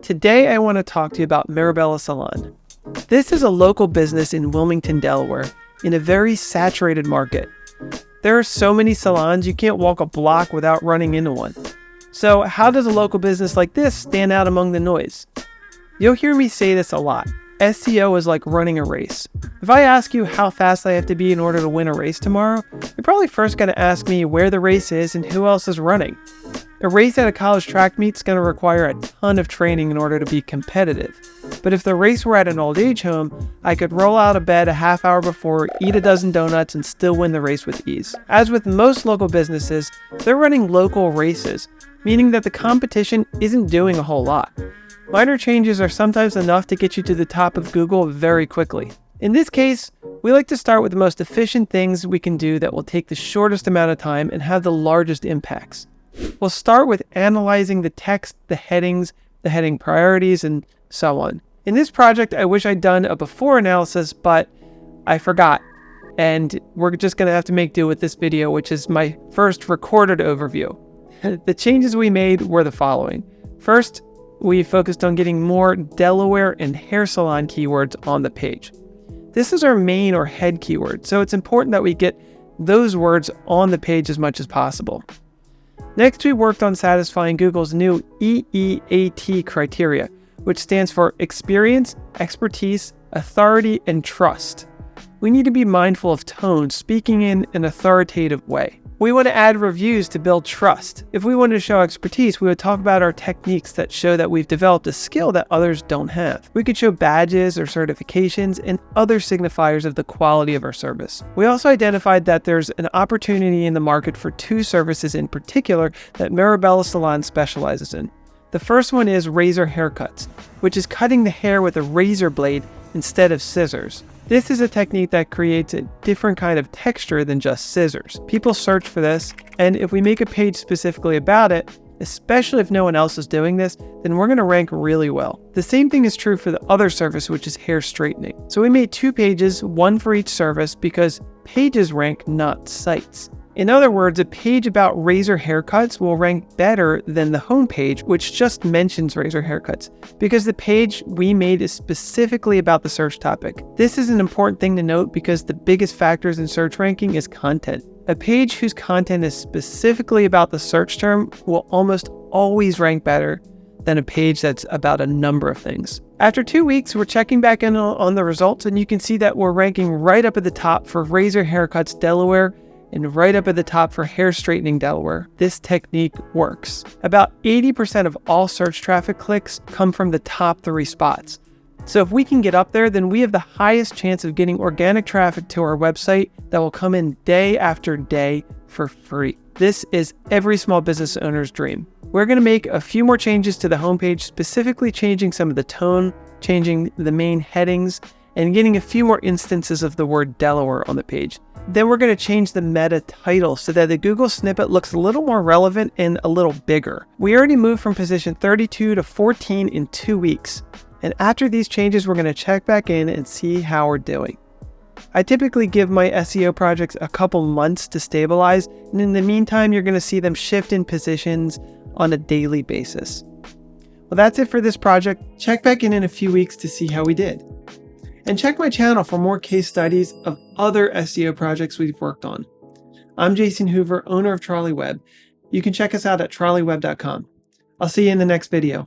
Today I want to talk to you about Mirabella Salon. This is a local business in Wilmington, Delaware, in a very saturated market. There are so many salons you can't walk a block without running into one. So how does a local business like this stand out among the noise? You'll hear me say this a lot. SEO is like running a race. If I ask you how fast I have to be in order to win a race tomorrow, you're probably first going to ask me where the race is and who else is running. A race at a college track meet is going to require a ton of training in order to be competitive. But if the race were at an old age home, I could roll out of bed a half hour before, eat a dozen donuts, and still win the race with ease. As with most local businesses, they're running local races, meaning that the competition isn't doing a whole lot. Minor changes are sometimes enough to get you to the top of Google very quickly. In this case, we like to start with the most efficient things we can do that will take the shortest amount of time and have the largest impacts. We'll start with analyzing the text, the headings, the heading priorities, and so on. In this project, I wish I'd done a before analysis, but I forgot. And we're just going to have to make do with this video, which is my first recorded overview. The changes we made were the following. First, we focused on getting more Delaware and hair salon keywords on the page. This is our main or head keyword, so it's important that we get those words on the page as much as possible. Next, we worked on satisfying Google's new EEAT criteria, which stands for experience, expertise, authority, and trust. We need to be mindful of tone, speaking in an authoritative way. We want to add reviews to build trust. If we wanted to show expertise, we would talk about our techniques that show that we've developed a skill that others don't have. We could show badges or certifications and other signifiers of the quality of our service. We also identified that there's an opportunity in the market for two services in particular that Mirabella Salon specializes in. The first one is razor haircuts, which is cutting the hair with a razor blade instead of scissors. This is a technique that creates a different kind of texture than just scissors. People search for this, and if we make a page specifically about it, especially if no one else is doing this, then we're going to rank really well. The same thing is true for the other service, which is hair straightening. So we made 2 pages, one for each service, because pages rank, not sites. In other words, a page about razor haircuts will rank better than the homepage, which just mentions razor haircuts, because the page we made is specifically about the search topic. This is an important thing to note because the biggest factors in search ranking is content. A page whose content is specifically about the search term will almost always rank better than a page that's about a number of things. After 2 weeks, we're checking back in on the results, and you can see that we're ranking right up at the top for razor haircuts Delaware, and right up at the top for hair straightening Delaware. This technique works. About 80% of all search traffic clicks come from the top 3 spots. So if we can get up there, then we have the highest chance of getting organic traffic to our website that will come in day after day for free. This is every small business owner's dream. We're going to make a few more changes to the homepage, specifically changing some of the tone, changing the main headings, and getting a few more instances of the word Delaware on the page. Then we're going to change the meta title so that the Google snippet looks a little more relevant and a little bigger. We already moved from position 32 to 14 in 2 weeks. And after these changes, we're going to check back in and see how we're doing. I typically give my SEO projects a couple months to stabilize, and in the meantime, you're going to see them shift in positions on a daily basis. Well, that's it for this project. Check back in a few weeks to see how we did. And check my channel for more case studies of other SEO projects we've worked on. I'm Jason Hoover, owner of Trolley Web. You can check us out at trolleyweb.com. I'll see you in the next video.